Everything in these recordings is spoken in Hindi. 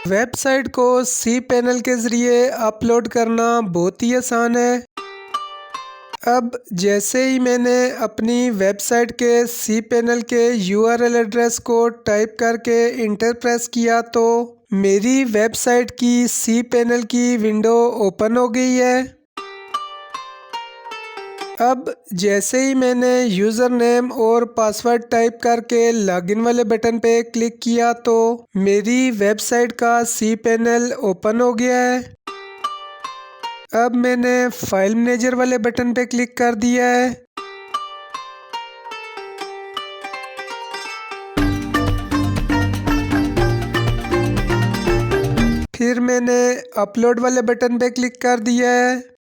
वेबसाइट को cPanel के ज़रिए अपलोड करना बहुत ही आसान है। अब जैसे ही मैंने अपनी वेबसाइट के cPanel के URL एड्रेस को टाइप करके इंटर प्रेस किया तो मेरी वेबसाइट की cPanel की विंडो ओपन हो गई है। अब जैसे ही मैंने यूज़र नेम और पासवर्ड टाइप करके लॉगिन वाले बटन पे क्लिक किया तो मेरी वेबसाइट का cPanel ओपन हो गया है। अब मैंने फाइल मैनेजर वाले बटन पे क्लिक कर दिया है। फिर मैंने अपलोड वाले बटन पे क्लिक कर दिया है।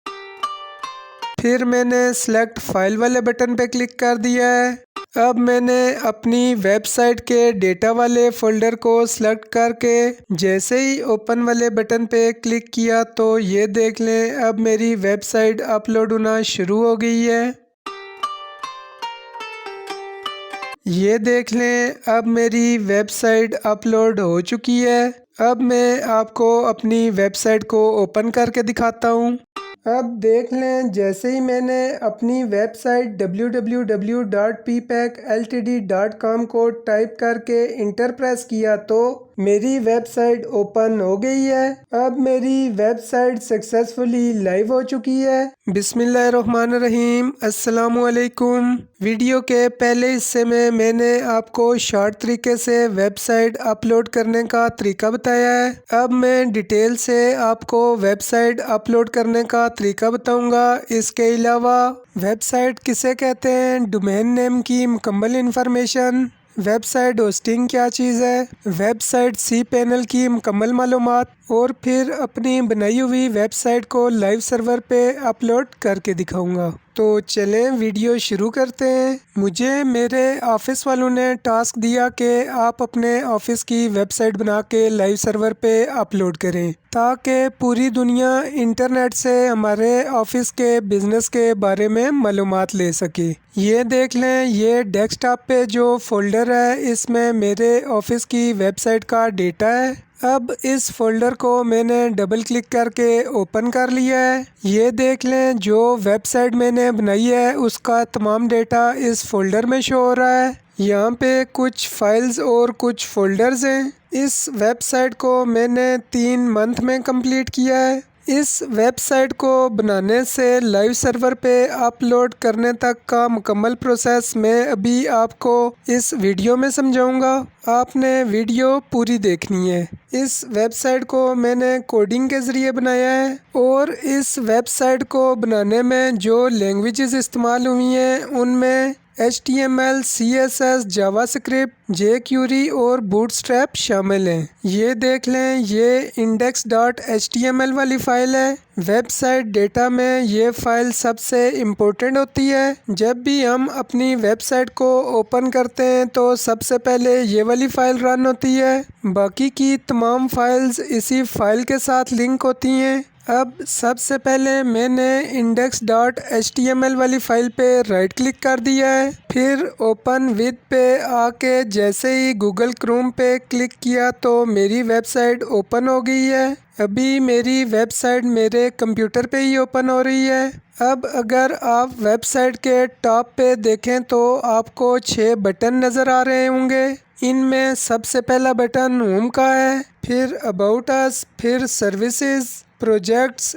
फिर मैंने सेलेक्ट फाइल वाले बटन पे क्लिक कर दिया है। अब मैंने अपनी वेबसाइट के डेटा वाले फ़ोल्डर को सिलेक्ट करके जैसे ही ओपन वाले बटन पे क्लिक किया तो ये देख लें, अब मेरी वेबसाइट अपलोड होना शुरू हो गई है। ये देख लें, अब मेरी वेबसाइट अपलोड हो चुकी है। अब मैं आपको अपनी वेबसाइट को ओपन करके दिखाता हूँ। अब देख लें, जैसे ही मैंने अपनी वेबसाइट www.ppakltd.com को टाइप करके इंटर प्रेस किया तो मेरी वेबसाइट ओपन हो गई है। अब मेरी वेबसाइट सक्सेसफुली लाइव हो चुकी है। बिस्मिल्लाहिर्रहमानिर्रहीम, अस्सलामुअलैकुम। वीडियो के पहले हिस्से में मैंने आपको शॉर्ट तरीके से वेबसाइट अपलोड करने का तरीका बताया है। अब मैं डिटेल से आपको वेबसाइट अपलोड करने का तरीका बताऊंगा। इसके अलावा वेबसाइट किसे कहते हैं, डोमेन नेम की मुकम्मल इंफॉर्मेशन, वेबसाइट होस्टिंग क्या चीज़ है, वेबसाइट cPanel की मुकम्मल मालूमात और फिर अपनी बनाई हुई वेबसाइट को लाइव सर्वर पे अपलोड करके दिखाऊंगा। तो चलें वीडियो शुरू करते हैं। मुझे मेरे ऑफिस वालों ने टास्क दिया कि आप अपने ऑफिस की वेबसाइट बना के लाइव सर्वर पे अपलोड करें ताकि पूरी दुनिया इंटरनेट से हमारे ऑफिस के बिज़नेस के बारे में मालूमात ले सके। ये देख लें, ये डेस्कटॉप पे जो फोल्डर है इसमें मेरे ऑफिस की वेबसाइट का डेटा है। अब इस फोल्डर को मैंने डबल क्लिक करके ओपन कर लिया है। ये देख लें, जो वेबसाइट मैंने बनाई है उसका तमाम डेटा इस फोल्डर में शो हो रहा है। यहाँ पे कुछ फाइल्स और कुछ फोल्डर्स हैं। इस वेबसाइट को मैंने 3 मंथ में कंप्लीट किया है। इस वेबसाइट को बनाने से लाइव सर्वर पे अपलोड करने तक का मुकम्मल प्रोसेस मैं अभी आपको इस वीडियो में समझाऊंगा। आपने वीडियो पूरी देखनी है। इस वेबसाइट को मैंने कोडिंग के ज़रिए बनाया है और इस वेबसाइट को बनाने में जो लैंग्वेजेस इस्तेमाल हुई हैं उनमें HTML, CSS, जावास्क्रिप्ट, jQuery और बूटस्ट्रैप शामिल हैं। ये देख लें, ये index.html वाली फ़ाइल है। वेबसाइट डेटा में ये फ़ाइल सबसे इम्पोर्टेंट होती है। जब भी हम अपनी वेबसाइट को ओपन करते हैं तो सबसे पहले ये वाली फ़ाइल रन होती है। बाकी की तमाम फाइल्स इसी फ़ाइल के साथ लिंक होती हैं। अब सबसे पहले मैंने index.html वाली फ़ाइल पे राइट क्लिक कर दिया है। फिर ओपन विद पे आके जैसे ही गूगल क्रोम पे क्लिक किया तो मेरी वेबसाइट ओपन हो गई है। अभी मेरी वेबसाइट मेरे कंप्यूटर पे ही ओपन हो रही है। अब अगर आप वेबसाइट के टॉप पे देखें तो आपको 6 बटन नज़र आ रहे होंगे। इनमें सबसे पहला बटन होम का है, फिर अबाउट अस, फिर सर्विसेज, प्रोजेक्ट्स,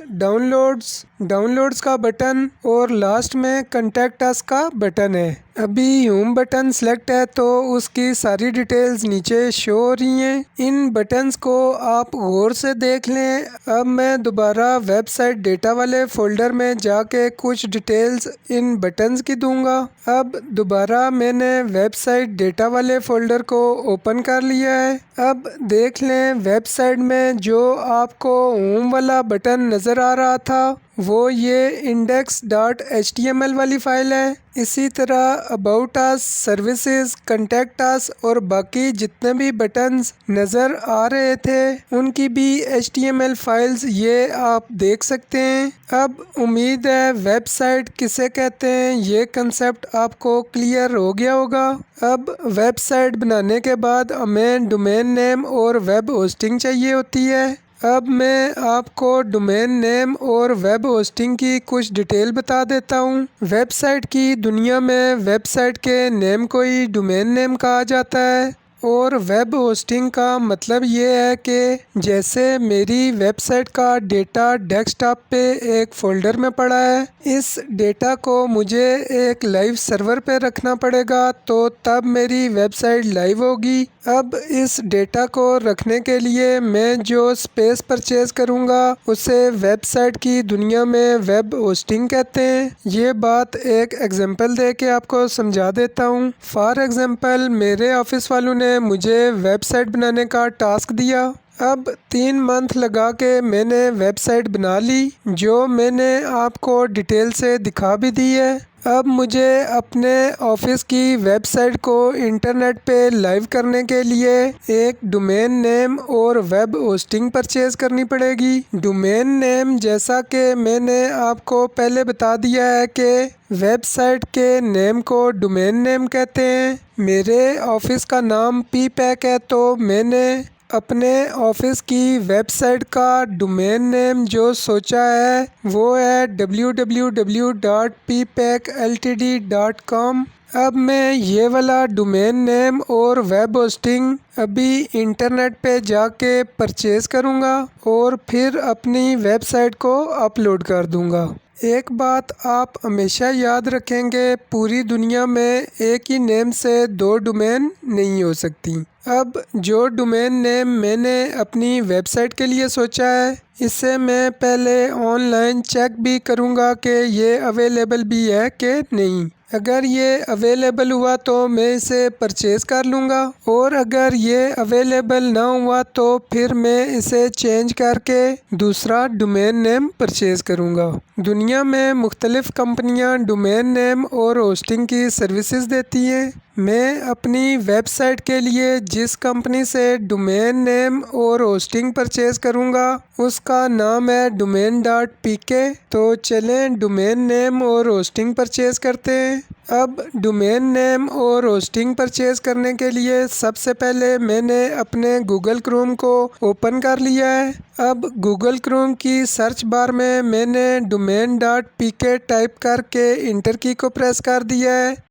डाउनलोड्स का बटन और लास्ट में कॉन्टैक्ट अस का बटन है। अभी होम बटन सेलेक्ट है तो उसकी सारी डिटेल्स नीचे शो हो रही हैं। इन बटन्स को आप गौर से देख लें। अब मैं दोबारा वेबसाइट डेटा वाले फोल्डर में जाके कुछ डिटेल्स इन बटन्स की दूंगा। अब दोबारा मैंने वेबसाइट डेटा वाले फोल्डर को ओपन कर लिया है। अब देख लें, वेबसाइट में जो आपको होम वाला बटन नज़र आ रहा था वो ये index.html वाली फ़ाइल है। इसी तरह अबाउट अस, सर्विसेज, कंटेक्ट अस और बाकी जितने भी बटन्स नज़र आ रहे थे उनकी भी HTML फाइल्स ये आप देख सकते हैं। अब उम्मीद है वेबसाइट किसे कहते हैं ये कंसेप्ट आपको क्लियर हो गया होगा। अब वेबसाइट बनाने के बाद हमें डोमेन नेम और वेब होस्टिंग चाहिए होती है। अब मैं आपको डोमेन नेम और वेब होस्टिंग की कुछ डिटेल बता देता हूँ। वेबसाइट की दुनिया में वेबसाइट के नेम को ही डोमेन नेम कहा जाता है और वेब होस्टिंग का मतलब ये है कि जैसे मेरी वेबसाइट का डेटा डेस्कटॉप पे एक फ़ोल्डर में पड़ा है, इस डेटा को मुझे एक लाइव सर्वर पे रखना पड़ेगा तो तब मेरी वेबसाइट लाइव होगी। अब इस डेटा को रखने के लिए मैं जो स्पेस परचेज़ करूँगा उसे वेबसाइट की दुनिया में वेब होस्टिंग कहते हैं। ये बात एक एग्जांपल दे के आपको समझा देता हूँ। फॉर एग्जांपल मेरे ऑफिस वालों ने मुझे वेबसाइट बनाने का टास्क दिया। अब 3 मंथ लगा के मैंने वेबसाइट बना ली जो मैंने आपको डिटेल से दिखा भी दी है। अब मुझे अपने ऑफिस की वेबसाइट को इंटरनेट पे लाइव करने के लिए एक डोमेन नेम और वेब होस्टिंग परचेज़ करनी पड़ेगी। डोमेन नेम जैसा कि मैंने आपको पहले बता दिया है कि वेबसाइट के नेम को डोमेन नेम कहते हैं। मेरे ऑफिस का नाम PPAC है तो मैंने अपने ऑफिस की वेबसाइट का डोमेन नेम जो सोचा है वो है www.ppacltd.com। अब मैं ये वाला डोमेन नेम और वेब होस्टिंग अभी इंटरनेट पे जाके परचेज़ करूँगा और फिर अपनी वेबसाइट को अपलोड कर दूँगा। एक बात आप हमेशा याद रखेंगे, पूरी दुनिया में एक ही नेम से 2 डोमेन नहीं हो सकती। अब जो डोमेन नेम मैंने अपनी वेबसाइट के लिए सोचा है इसे मैं पहले ऑनलाइन चेक भी करूँगा कि ये अवेलेबल भी है कि नहीं। अगर ये अवेलेबल हुआ तो मैं इसे परचेज़ कर लूँगा और अगर ये अवेलेबल ना हुआ तो फिर मैं इसे चेंज करके दूसरा डोमेन नेम परचेज़ करूँगा। दुनिया में मुख्तलिफ़ कंपनियाँ डोमेन नेम और होस्टिंग की सर्विसेज देती हैं। मैं अपनी वेबसाइट के लिए जिस कंपनी से डोमेन नेम और होस्टिंग परचेज़ करूँगा उसका नाम है domain.pk। तो चलें डोमेन नेम और होस्टिंग परचेज़ करते हैं। अब डोमेन नेम और होस्टिंग परचेज़ करने के लिए सबसे पहले मैंने अपने गूगल क्रोम को ओपन कर लिया है। अब गूगल क्रोम की सर्च बार में मैंने domain.pk टाइप करके इंटर की को प्रेस कर दिया है।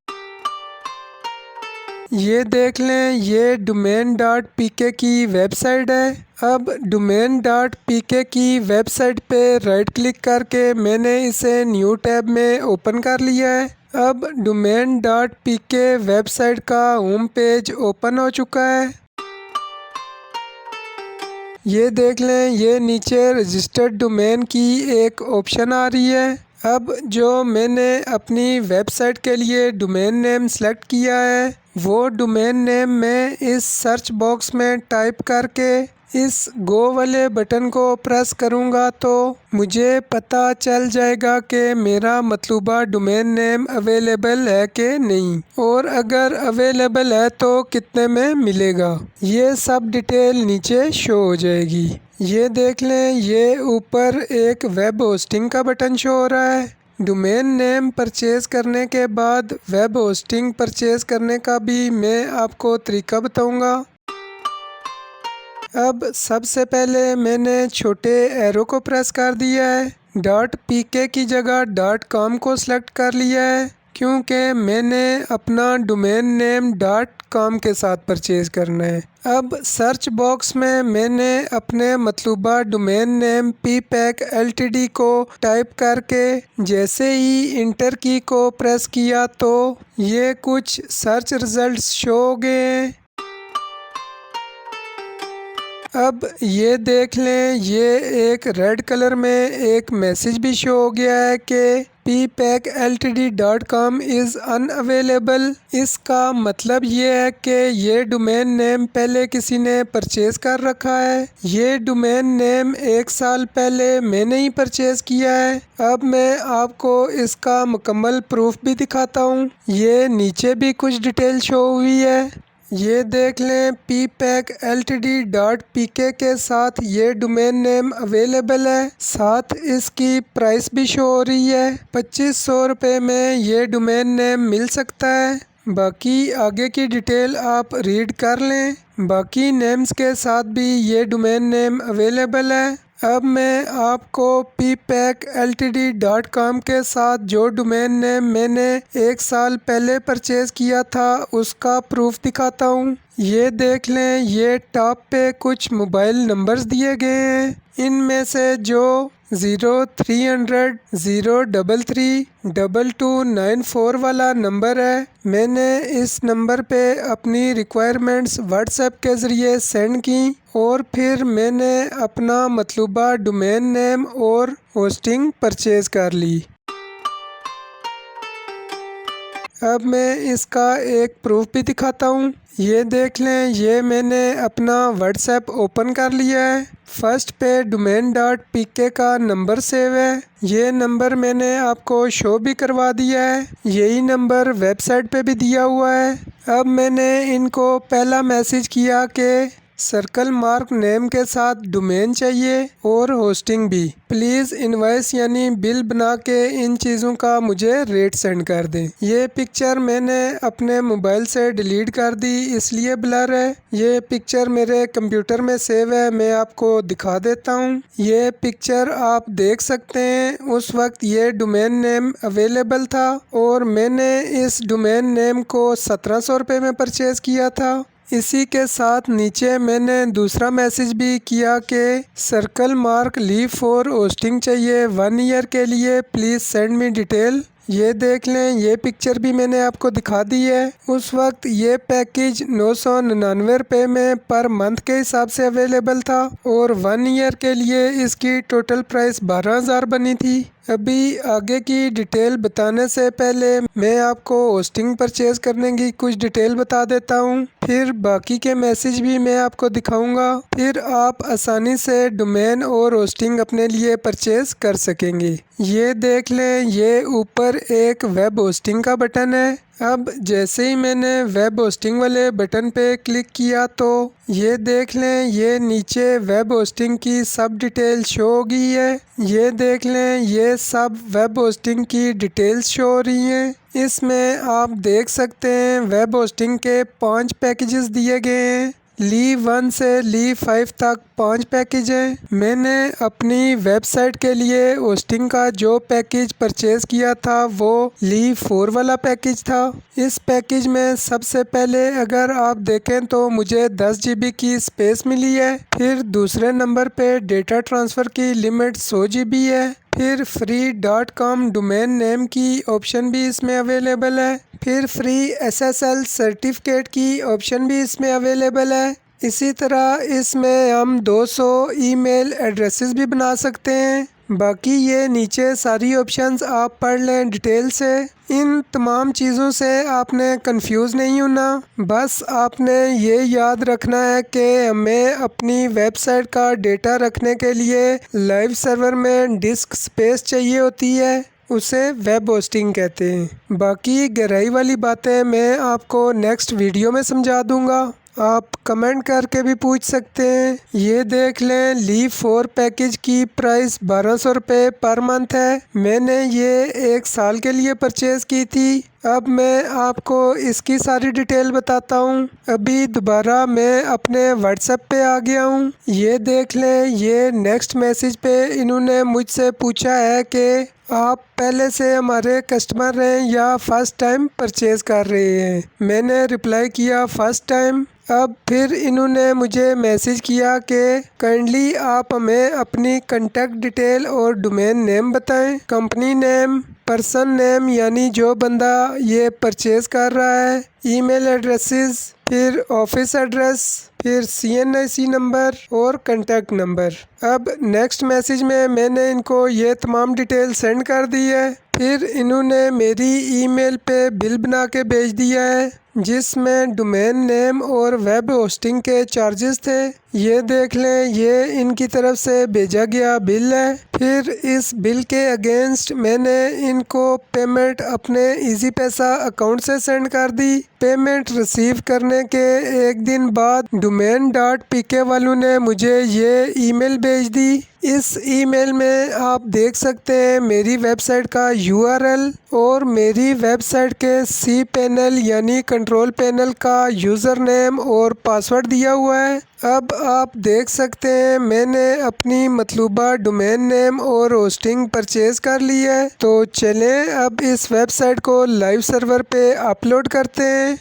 ये देख लें, ये domain.pk की वेबसाइट है। अब domain.pk की वेबसाइट पे राइट क्लिक करके मैंने इसे न्यू टैब में ओपन कर लिया है। अब domain.pk वेबसाइट का होम पेज ओपन हो चुका है। ये देख लें, ये नीचे रजिस्टर्ड डोमेन की एक ऑप्शन आ रही है। अब जो मैंने अपनी वेबसाइट के लिए डोमेन नेम सेलेक्ट किया है वो डोमेन नेम मैं इस सर्च बॉक्स में टाइप करके इस गो वाले बटन को प्रेस करूँगा तो मुझे पता चल जाएगा कि मेरा मतलूबा डोमेन नेम अवेलेबल है कि नहीं और अगर अवेलेबल है तो कितने में मिलेगा। ये सब डिटेल नीचे शो हो जाएगी। ये देख लें, ये ऊपर एक वेब होस्टिंग का बटन शो हो रहा है। डोमेन नेम परचेज़ करने के बाद वेब होस्टिंग परचेज़ करने का भी मैं आपको तरीका बताऊंगा। अब सबसे पहले मैंने छोटे एरो को प्रेस कर दिया है। .pk की जगह .com को सिलेक्ट कर लिया है क्योंकि मैंने अपना डोमेन नेम .com के साथ परचेज़ करना है। अब सर्च बॉक्स में मैंने अपने मतलूबा डोमेन नेम ppacltd को टाइप करके जैसे ही इंटर की को प्रेस किया तो ये कुछ सर्च रिजल्ट्स शो हो गए हैं। अब ये देख लें, ये एक रेड कलर में एक मैसेज भी शो हो गया है कि ppackltd.com इज़ अनअवेलेबल। इसका मतलब ये है कि ये डोमेन नेम पहले किसी ने परचेज़ कर रखा है। ये डोमेन नेम 1 साल पहले मैंने ही परचेज़ किया है। अब मैं आपको इसका मुकम्मल प्रूफ भी दिखाता हूँ। ये नीचे भी कुछ डिटेल शो हुई है। ये देख लें, ppackltd.pk के साथ ये डोमेन नेम अवेलेबल है। साथ इसकी प्राइस भी शो हो रही है। 2500 रुपये में ये डोमेन नेम मिल सकता है। बाकी आगे की डिटेल आप रीड कर लें। बाकी नेम्स के साथ भी ये डोमेन नेम अवेलेबल है। अब मैं आपको ppackltd.com के साथ जो डोमेन नेम मैंने 1 साल पहले परचेज़ किया था उसका प्रूफ दिखाता हूँ। ये देख लें, ये टॉप पे कुछ मोबाइल नंबर्स दिए गए हैं। इनमें से जो 0300-033-2294 वाला नंबर है, मैंने इस नंबर पे अपनी रिक्वायरमेंट्स व्हाट्सएप के ज़रिए सेंड की और फिर मैंने अपना मतलूबा डोमेन नेम और होस्टिंग परचेज़ कर ली। अब मैं इसका एक प्रूफ भी दिखाता हूँ। ये देख लें, ये मैंने अपना व्हाट्सएप ओपन कर लिया है। फर्स्ट पे domain.pk का नंबर सेव है। ये नंबर मैंने आपको शो भी करवा दिया है। यही नंबर वेबसाइट पे भी दिया हुआ है। अब मैंने इनको पहला मैसेज किया कि सर्कल मार्क नेम के साथ डोमेन चाहिए और होस्टिंग भी। प्लीज़ इनवॉइस यानी बिल बना के इन चीज़ों का मुझे रेट सेंड कर दें। ये पिक्चर मैंने अपने मोबाइल से डिलीट कर दी, इसलिए ब्लर है। ये पिक्चर मेरे कंप्यूटर में सेव है, मैं आपको दिखा देता हूँ। ये पिक्चर आप देख सकते हैं। उस वक्त ये डोमेन नेम अवेलेबल था और मैंने इस डोमेन नेम को 1700 रुपये में परचेज़ किया था। इसी के साथ नीचे मैंने दूसरा मैसेज भी किया कि circle mark leave for hosting चाहिए 1 ईयर के लिए, प्लीज़ सेंड मी डिटेल। ये देख लें, ये पिक्चर भी मैंने आपको दिखा दी है। उस वक्त ये पैकेज 999 रुपये में पर मंथ के हिसाब से अवेलेबल था और 1 ईयर के लिए इसकी टोटल प्राइस 12,000 बनी थी। अभी आगे की डिटेल बताने से पहले मैं आपको होस्टिंग परचेज़ करने की कुछ डिटेल बता देता हूँ। फिर बाकी के मैसेज भी मैं आपको दिखाऊंगा। फिर आप आसानी से डोमेन और होस्टिंग अपने लिए परचेज़ कर सकेंगे। ये देख लें, ये ऊपर एक वेब होस्टिंग का बटन है। अब जैसे ही मैंने वेब होस्टिंग वाले बटन पे क्लिक किया तो ये देख लें, ये नीचे वेब होस्टिंग की सब डिटेल शो हो गई है। ये देख लें, ये सब वेब होस्टिंग की डिटेल्स शो हो रही हैं। इसमें आप देख सकते हैं वेब होस्टिंग के 5 पैकेजेस दिए गए हैं। लीव 1 से लीव 5 तक 5 पैकेज हैं। मैंने अपनी वेबसाइट के लिए होस्टिंग का जो पैकेज परचेज़ किया था वो लीव 4 वाला पैकेज था। इस पैकेज में सबसे पहले अगर आप देखें तो मुझे 10 GB की स्पेस मिली है। फिर दूसरे नंबर पे डेटा ट्रांसफ़र की लिमिट 100 GB है। फिर free.com डोमेन नेम की ऑप्शन भी इसमें अवेलेबल है। फिर फ्री SSL सर्टिफिकेट की ऑप्शन भी इसमें अवेलेबल है। इसी तरह इसमें हम 200 ईमेल एड्रेसेस भी बना सकते हैं। बाकी ये नीचे सारी ऑप्शंस आप पढ़ लें डिटेल से। इन तमाम चीज़ों से आपने कंफ्यूज नहीं होना। बस आपने ये याद रखना है कि हमें अपनी वेबसाइट का डेटा रखने के लिए लाइव सर्वर में डिस्क स्पेस चाहिए होती है, उसे वेब होस्टिंग कहते हैं। बाकी गहराई वाली बातें मैं आपको नेक्स्ट वीडियो में समझा दूंगा। आप कमेंट करके भी पूछ सकते हैं। ये देख लें, लीव 4 पैकेज की प्राइस 1200 रुपये पर मंथ है। मैंने ये 1 साल के लिए परचेज़ की थी। अब मैं आपको इसकी सारी डिटेल बताता हूँ। अभी दोबारा मैं अपने व्हाट्सएप पे आ गया हूँ। ये देख लें, ये नेक्स्ट मैसेज पे इन्होंने मुझसे पूछा है कि आप पहले से हमारे कस्टमर हैं या फर्स्ट टाइम परचेज़ कर रहे हैं। मैंने रिप्लाई किया फर्स्ट टाइम। अब फिर इन्होंने मुझे मैसेज किया कि काइंडली आप हमें अपनी कॉन्टैक्ट डिटेल और डोमेन नेम बताएं, कंपनी नेम, पर्सन नेम यानी जो बंदा ये परचेज़ कर रहा है, ईमेल एड्रेसेस, फिर ऑफिस एड्रेस, फिर CNIC नंबर और कॉन्टैक्ट नंबर। अब नेक्स्ट मैसेज में मैंने इनको ये तमाम डिटेल सेंड कर दी है। फिर इन्होंने मेरी ईमेल पे बिल बना के भेज दिया है जिसमें डोमेन नेम और वेब होस्टिंग के चार्जेस थे। ये देख लें, ये इनकी तरफ से भेजा गया बिल है। फिर इस बिल के अगेंस्ट मैंने इनको पेमेंट अपने इजी पैसा अकाउंट से सेंड कर दी। पेमेंट रिसीव करने के एक दिन बाद domain.pk वालों ने मुझे ये ईमेल भेज दी। इस ईमेल में आप देख सकते हैं मेरी वेबसाइट का URL और मेरी वेबसाइट के cPanel यानी कंट्रोल पैनल का यूज़र नेम और पासवर्ड दिया हुआ है। अब आप देख सकते हैं मैंने अपनी मतलूबा डोमेन नेम और होस्टिंग परचेज़ कर ली है। तो चलें अब इस वेबसाइट को लाइव सर्वर पे अपलोड करते हैं।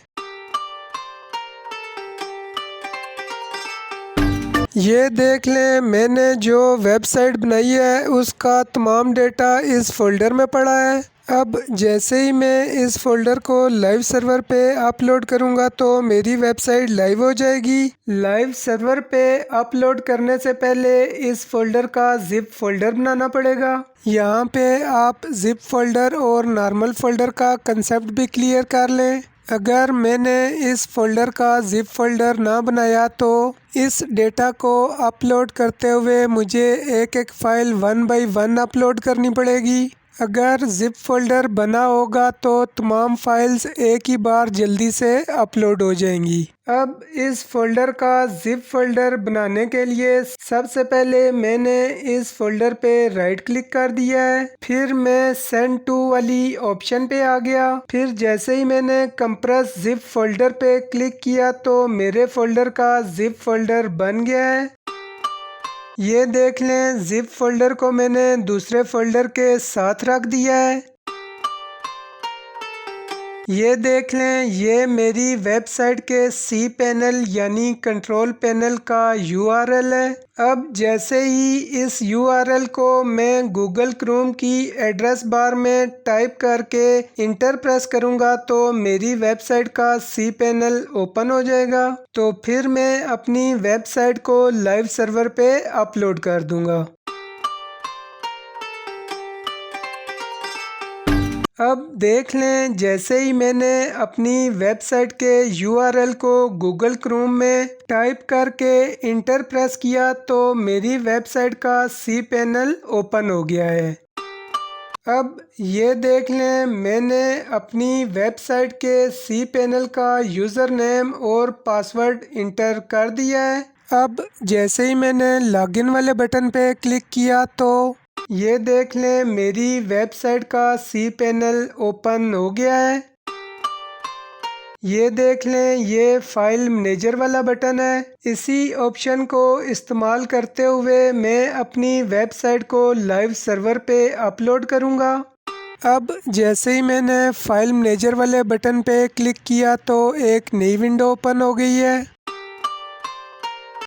ये देख लें, मैंने जो वेबसाइट बनाई है उसका तमाम डेटा इस फोल्डर में पड़ा है। अब जैसे ही मैं इस फोल्डर को लाइव सर्वर पे अपलोड करूँगा तो मेरी वेबसाइट लाइव हो जाएगी। लाइव सर्वर पे अपलोड करने से पहले इस फोल्डर का जिप फोल्डर बनाना पड़ेगा। यहाँ पे आप जिप फोल्डर और नॉर्मल फोल्डर का कंसेप्ट भी क्लियर कर लें। अगर मैंने इस फोल्डर का जिप फोल्डर ना बनाया तो इस डेटा को अपलोड करते हुए मुझे एक एक फ़ाइल 1 बाय 1 अपलोड करनी पड़ेगी। अगर जिप फोल्डर बना होगा तो तमाम फाइल्स एक ही बार जल्दी से अपलोड हो जाएंगी। अब इस फोल्डर का जिप फोल्डर बनाने के लिए सबसे पहले मैंने इस फोल्डर पे राइट क्लिक कर दिया है। फिर मैं सेंड टू वाली ऑप्शन पे आ गया। फिर जैसे ही मैंने कंप्रेस जिप फोल्डर पे क्लिक किया तो मेरे फोल्डर का जिप फोल्डर बन गया है। ये देख लें, जिप फोल्डर को मैंने दूसरे फोल्डर के साथ रख दिया है। ये देख लें, ये मेरी वेबसाइट के cPanel यानी कंट्रोल पैनल का URL है। अब जैसे ही इस URL को मैं गूगल क्रोम की एड्रेस बार में टाइप करके इंटर प्रेस करूँगा तो मेरी वेबसाइट का cPanel ओपन हो जाएगा। तो फिर मैं अपनी वेबसाइट को लाइव सर्वर पे अपलोड कर दूँगा। अब देख लें, जैसे ही मैंने अपनी वेबसाइट के URL को गूगल क्रोम में टाइप करके इंटर प्रेस किया तो मेरी वेबसाइट का cPanel ओपन हो गया है। अब ये देख लें, मैंने अपनी वेबसाइट के cPanel का यूज़र नेम और पासवर्ड इंटर कर दिया है। अब जैसे ही मैंने लॉगिन वाले बटन पे क्लिक किया तो ये देख लें, मेरी वेबसाइट का cPanel ओपन हो गया है। ये देख लें, ये फाइल मैनेजर वाला बटन है। इसी ऑप्शन को इस्तेमाल करते हुए मैं अपनी वेबसाइट को लाइव सर्वर पे अपलोड करूँगा। अब जैसे ही मैंने फाइल मैनेजर वाले बटन पे क्लिक किया तो एक नई विंडो ओपन हो गई है।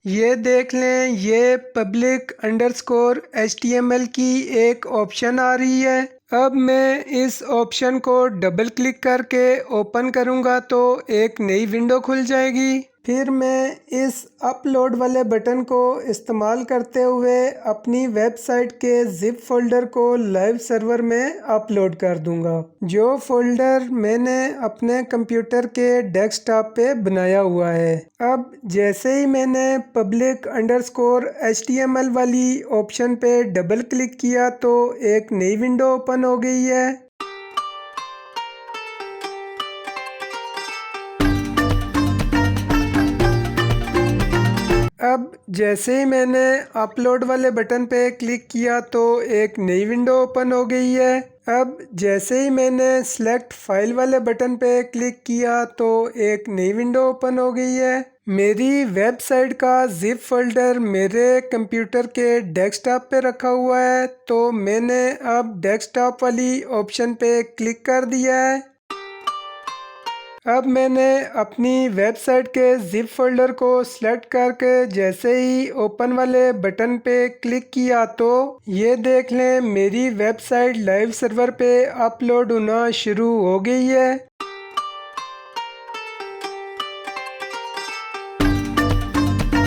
ये देख लें, ये पब्लिक अंडरस्कोर HTML की एक ऑप्शन आ रही है। अब मैं इस ऑप्शन को डबल क्लिक करके ओपन करूँगा तो एक नई विंडो खुल जाएगी। फिर मैं इस अपलोड वाले बटन को इस्तेमाल करते हुए अपनी वेबसाइट के जिप फोल्डर को लाइव सर्वर में अपलोड कर दूंगा, जो फोल्डर मैंने अपने कंप्यूटर के डेस्कटॉप पे बनाया हुआ है। अब जैसे ही मैंने पब्लिक अंडरस्कोर HTML वाली ऑप्शन पे डबल क्लिक किया तो एक नई विंडो ओपन हो गई है। अब जैसे ही मैंने अपलोड वाले बटन पे क्लिक किया तो एक नई विंडो ओपन हो गई है। अब जैसे ही मैंने सेलेक्ट फाइल वाले बटन पे क्लिक किया तो एक नई विंडो ओपन हो गई है। मेरी वेबसाइट का जिप फोल्डर मेरे कंप्यूटर के डेस्कटॉप पे रखा हुआ है, तो मैंने अब डेस्कटॉप वाली ऑप्शन पे क्लिक कर दिया है। अब मैंने अपनी वेबसाइट के जिप फोल्डर को सिलेक्ट करके जैसे ही ओपन वाले बटन पे क्लिक किया तो ये देख लें, मेरी वेबसाइट लाइव सर्वर पे अपलोड होना शुरू हो गई है।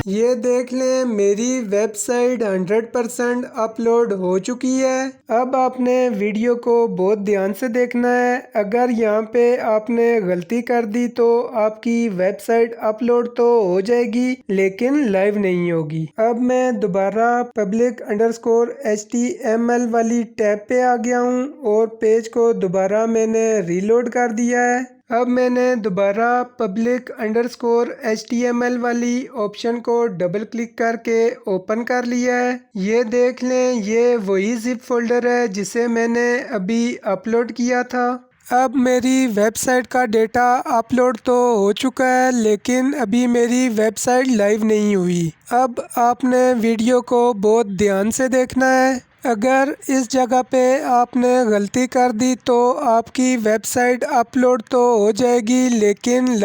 ये देख लें मेरी वेबसाइट 100% अपलोड हो चुकी है। अब आपने वीडियो को बहुत ध्यान से देखना है। अगर यहाँ पे आपने गलती कर दी तो आपकी वेबसाइट अपलोड तो हो जाएगी लेकिन लाइव नहीं होगी। अब मैं दोबारा public_html वाली टैब पे आ गया हूँ और पेज को दोबारा मैंने रीलोड कर दिया है। अब मैंने दोबारा public_html वाली ऑप्शन को डबल क्लिक करके ओपन कर लिया है। ये देख लें ये वही जिप फोल्डर है जिसे मैंने अभी अपलोड किया था। अब मेरी वेबसाइट का डेटा अपलोड तो हो चुका है लेकिन अभी मेरी वेबसाइट लाइव नहीं हुई। अब आपने वीडियो को बहुत ध्यान से देखना है। अगर इस जगह पे आपने गलती कर दी तो आपकी वेबसाइट अपलोड तो हो जाएगी लेकिन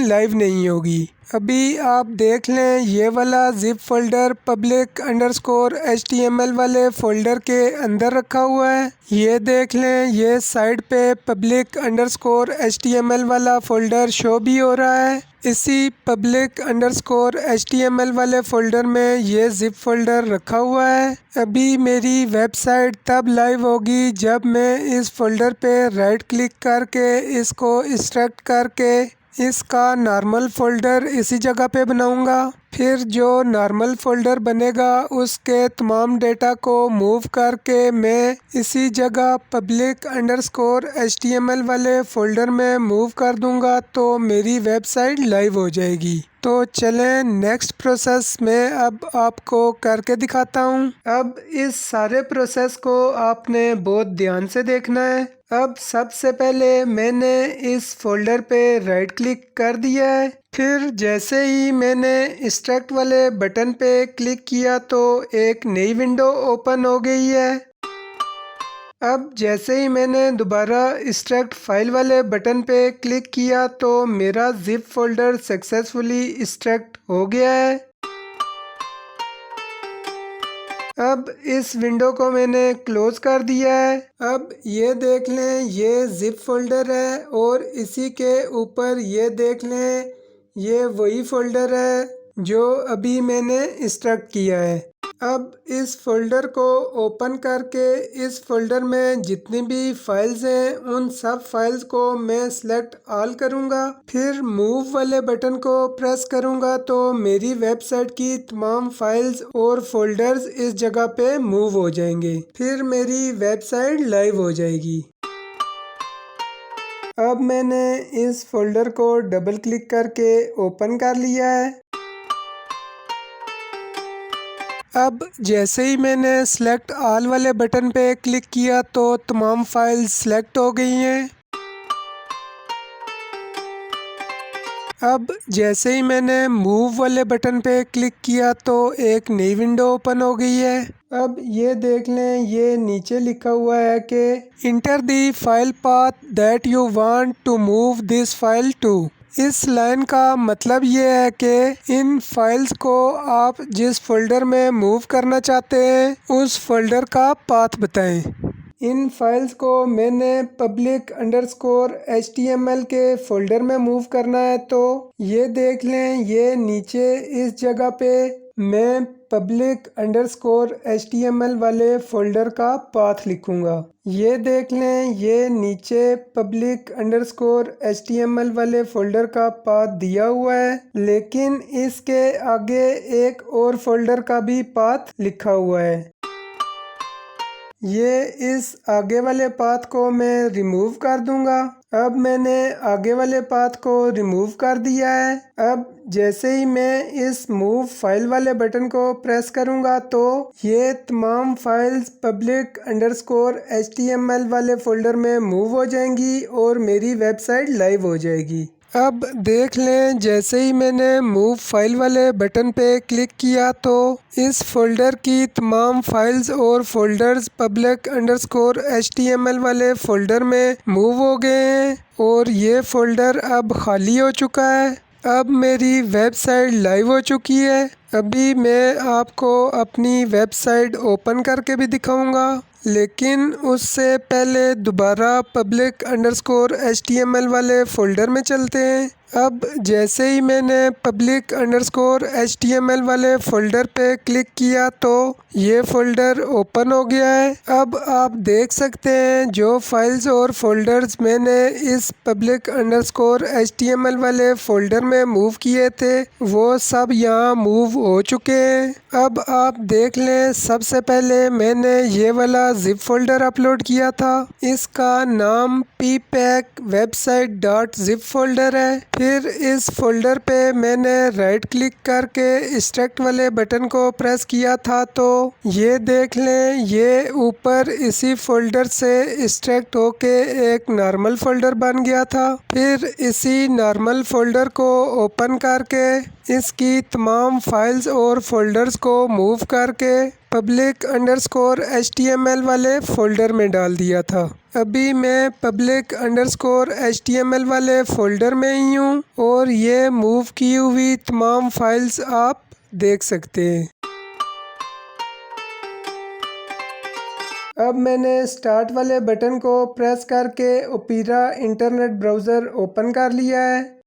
लाइव नहीं होगी। अभी आप देख लें ये वाला जिप फोल्डर public_html वाले फोल्डर के अंदर रखा हुआ है। ये देख लें ये साइड पे public_html वाला फोल्डर शो भी हो रहा है। इसी public_html वाले फोल्डर में ये जिप फोल्डर रखा हुआ है। अभी मेरी वेबसाइट तब लाइव होगी जब मैं इस फोल्डर पे राइट क्लिक करके इसको एक्सट्रैक्ट करके इसका नॉर्मल फोल्डर इसी जगह पे बनाऊंगा। फिर जो नॉर्मल फोल्डर बनेगा उसके तमाम डेटा को मूव करके मैं इसी जगह public_html वाले फोल्डर में मूव कर दूंगा तो मेरी वेबसाइट लाइव हो जाएगी। तो चलें नेक्स्ट प्रोसेस में अब आपको करके दिखाता हूँ। अब इस सारे प्रोसेस को आपने बहुत ध्यान से देखना है। अब सबसे पहले मैंने इस फोल्डर पे राइट क्लिक कर दिया है। फिर जैसे ही मैंने एक्सट्रैक्ट वाले बटन पे क्लिक किया तो एक नई विंडो ओपन हो गई है। अब जैसे ही मैंने दोबारा एक्सट्रैक्ट फाइल वाले बटन पे क्लिक किया तो मेरा जिप फोल्डर सक्सेसफुली एक्सट्रैक्ट हो गया है। अब इस विंडो को मैंने क्लोज कर दिया है। अब ये देख लें ये जिप फोल्डर है और इसी के ऊपर ये देख लें ये वही फोल्डर है जो अभी मैंने एक्सट्रैक्ट किया है। अब इस फोल्डर को ओपन करके इस फोल्डर में जितनी भी फाइल्स हैं उन सब फाइल्स को मैं सिलेक्ट ऑल करूंगा। फिर मूव वाले बटन को प्रेस करूंगा तो मेरी वेबसाइट की तमाम फाइल्स और फोल्डर्स इस जगह पे मूव हो जाएंगे। फिर मेरी वेबसाइट लाइव हो जाएगी। अब मैंने इस फोल्डर को डबल क्लिक करके ओपन कर लिया है। अब जैसे ही मैंने सेलेक्ट ऑल वाले बटन पे क्लिक किया तो तमाम फाइल्स सेलेक्ट हो गई हैं। अब जैसे ही मैंने मूव वाले बटन पे क्लिक किया तो एक नई विंडो ओपन हो गई है। अब ये देख लें ये नीचे लिखा हुआ है कि enter the file path that you want to move this file to. इस लाइन का मतलब ये है कि इन फाइल्स को आप जिस फोल्डर में मूव करना चाहते हैं उस फोल्डर का पाथ बताएं। इन फाइल्स को मैंने public_html के फोल्डर में मूव करना है तो ये देख लें ये नीचे इस जगह पे मैं public_html वाले फोल्डर का पाथ लिखूंगा। ये देख लें ये नीचे public_html वाले फोल्डर का पाथ दिया हुआ है लेकिन इसके आगे एक और फोल्डर का भी पाथ लिखा हुआ है। ये इस आगे वाले पाथ को मैं रिमूव कर दूंगा। अब मैंने आगे वाले पाथ को रिमूव कर दिया है। अब जैसे ही मैं इस मूव फाइल वाले बटन को प्रेस करूंगा तो ये तमाम फाइल्स public_html वाले फोल्डर में मूव हो जाएंगी और मेरी वेबसाइट लाइव हो जाएगी। अब देख लें जैसे ही मैंने मूव फाइल वाले बटन पे क्लिक किया तो इस फोल्डर की तमाम फाइल्स और फोल्डर्स public_html वाले फोल्डर में मूव हो गए हैं और ये फोल्डर अब खाली हो चुका है। अब मेरी वेबसाइट लाइव हो चुकी है। अभी मैं आपको अपनी वेबसाइट ओपन करके भी दिखाऊंगा लेकिन उससे पहले दोबारा public_html वाले फोल्डर में चलते हैं अब जैसे ही मैंने public_html वाले फ़ोल्डर पे क्लिक किया तो ये फ़ोल्डर ओपन हो गया है। अब आप देख सकते हैं जो फाइल्स और फ़ोल्डर्स मैंने इस public_html वाले फ़ोल्डर में मूव किए थे वो सब यहाँ मूव हो चुके हैं। अब आप देख लें, सबसे पहले मैंने ये वाला ज़िप फ़ोल्डर अपलोड किया था। इसका नाम ppack_website.zip फ़ोल्डर है। फिर इस फ़ोल्डर पे मैंने राइट क्लिक करके एक्सट्रैक्ट वाले बटन को प्रेस किया था तो ये देख लें, ये ऊपर इसी फ़ोल्डर से एक्सट्रैक्ट होके एक नॉर्मल फ़ोल्डर बन गया था। फिर इसी नॉर्मल फ़ोल्डर को ओपन करके इसकी तमाम फाइल्स और फ़ोल्डर्स को मूव करके public_html वाले फ़ोल्डर में डाल दिया था। अभी मैं public_html वाले फ़ोल्डर में ही हूँ और ये मूव की हुई तमाम फाइल्स आप देख सकते हैं। अब मैंने स्टार्ट वाले बटन को प्रेस करके ओपेरा इंटरनेट ब्राउज़र ओपन कर लिया है।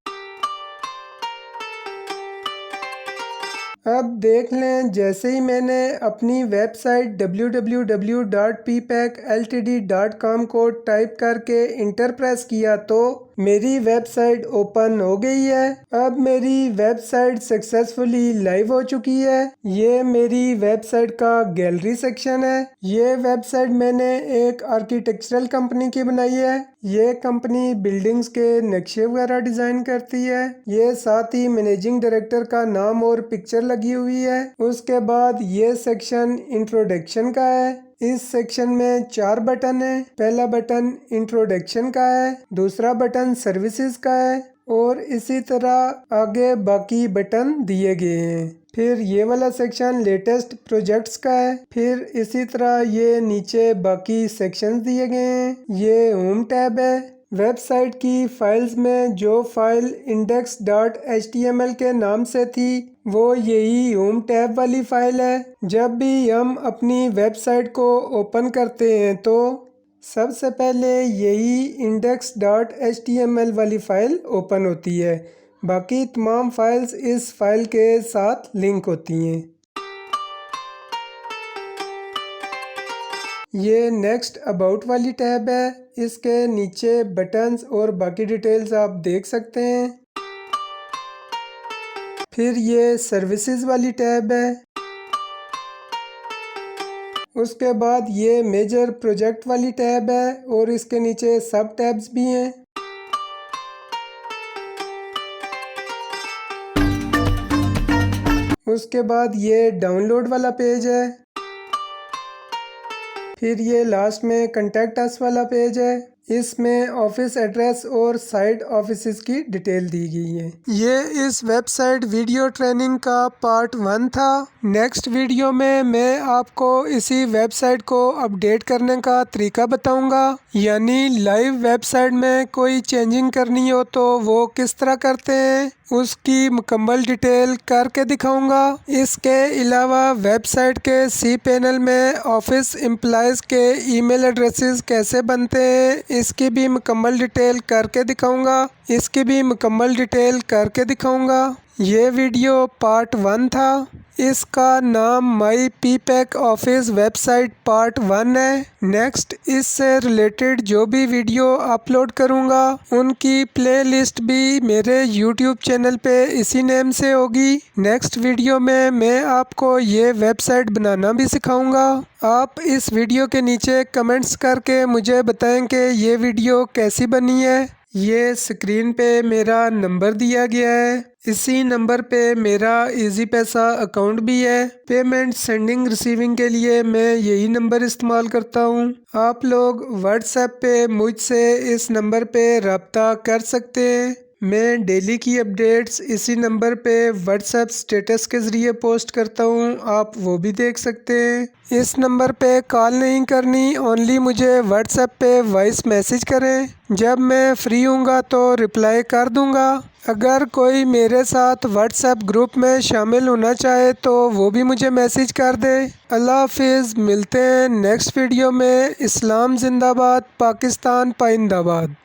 अब देख लें, जैसे ही मैंने अपनी वेबसाइट www.ppackltd.com को टाइप करके इंटर प्रेस किया तो मेरी वेबसाइट ओपन हो गई है। अब मेरी वेबसाइट सक्सेसफुली लाइव हो चुकी है। ये मेरी वेबसाइट का गैलरी सेक्शन है। ये वेबसाइट मैंने एक आर्किटेक्चरल कंपनी की बनाई है। ये कंपनी बिल्डिंग्स के नक्शे वगैरह डिज़ाइन करती है। ये साथ ही मैनेजिंग डायरेक्टर का नाम और पिक्चर लगी हुई है। उसके बाद ये सेक्शन इंट्रोडक्शन का है। इस सेक्शन में 4 बटन है। पहला बटन इंट्रोडक्शन का है, दूसरा बटन सर्विसेज का है और इसी तरह आगे बाकी बटन दिए गए हैं। फिर ये वाला सेक्शन लेटेस्ट प्रोजेक्ट्स का है। फिर इसी तरह ये नीचे बाकी सेक्शंस दिए गए हैं। ये होम टैब है। वेबसाइट की फाइल्स में जो फाइल index.html के नाम से थी वो यही होम टैब वाली फाइल है। जब भी हम अपनी वेबसाइट को ओपन करते हैं तो सबसे पहले यही index.html वाली फाइल ओपन होती है। बाकी तमाम फाइल्स इस फाइल के साथ लिंक होती हैं। ये नेक्स्ट अबाउट वाली टैब है। इसके नीचे बटन्स और बाकी डिटेल्स आप देख सकते हैं। फिर ये सर्विसेज वाली टैब है। उसके बाद ये मेजर प्रोजेक्ट वाली टैब है और इसके नीचे सब टैब्स भी हैं। उसके बाद ये डाउनलोड वाला पेज है। फिर ये लास्ट में कॉन्टैक्ट अस वाला पेज है। इसमें ऑफिस एड्रेस और साइट ऑफिसेज की डिटेल दी गई है। ये इस वेबसाइट वीडियो ट्रेनिंग का पार्ट 1 था। नेक्स्ट वीडियो में मैं आपको इसी वेबसाइट को अपडेट करने का तरीका बताऊंगा, यानी लाइव वेबसाइट में कोई चेंजिंग करनी हो तो वो किस तरह करते हैं, उसकी मुकम्मल डिटेल करके दिखाऊंगा। इसके अलावा वेबसाइट के सी पैनल में ऑफिस एम्प्लॉयज़ के ईमेल एड्रेसेस कैसे बनते हैं इसकी भी मुकम्मल डिटेल करके दिखाऊंगा। ये वीडियो पार्ट 1 था। इसका नाम माई पीपैक ऑफिस वेबसाइट पार्ट 1 है। नेक्स्ट इससे रिलेटेड जो भी वीडियो अपलोड करूंगा उनकी प्लेलिस्ट भी मेरे यूट्यूब चैनल पे इसी नेम से होगी। नेक्स्ट वीडियो में मैं आपको ये वेबसाइट बनाना भी सिखाऊंगा। आप इस वीडियो के नीचे कमेंट्स करके मुझे बताएं कि ये वीडियो कैसी बनी है। ये स्क्रीन पे मेरा नंबर दिया गया है। इसी नंबर पे मेरा इजी पैसा अकाउंट भी है। पेमेंट सेंडिंग रिसीविंग के लिए मैं यही नंबर इस्तेमाल करता हूँ। आप लोग व्हाट्सएप पे मुझसे इस नंबर पे रब्ता कर सकते हैं। मैं डेली की अपडेट्स इसी नंबर पे व्हाट्सएप स्टेटस के ज़रिए पोस्ट करता हूँ, आप वो भी देख सकते हैं। इस नंबर पे कॉल नहीं करनी, ओनली मुझे व्हाट्सएप पे वॉइस मैसेज करें। जब मैं फ्री हूँगा तो रिप्लाई कर दूँगा। अगर कोई मेरे साथ व्हाट्सएप ग्रुप में शामिल होना चाहे तो वो भी मुझे मैसेज कर दे। अल्लाह हाफिज़, मिलते हैं नेक्स्ट वीडियो में। इस्लाम जिंदाबाद, पाकिस्तान पाइंदाबाद।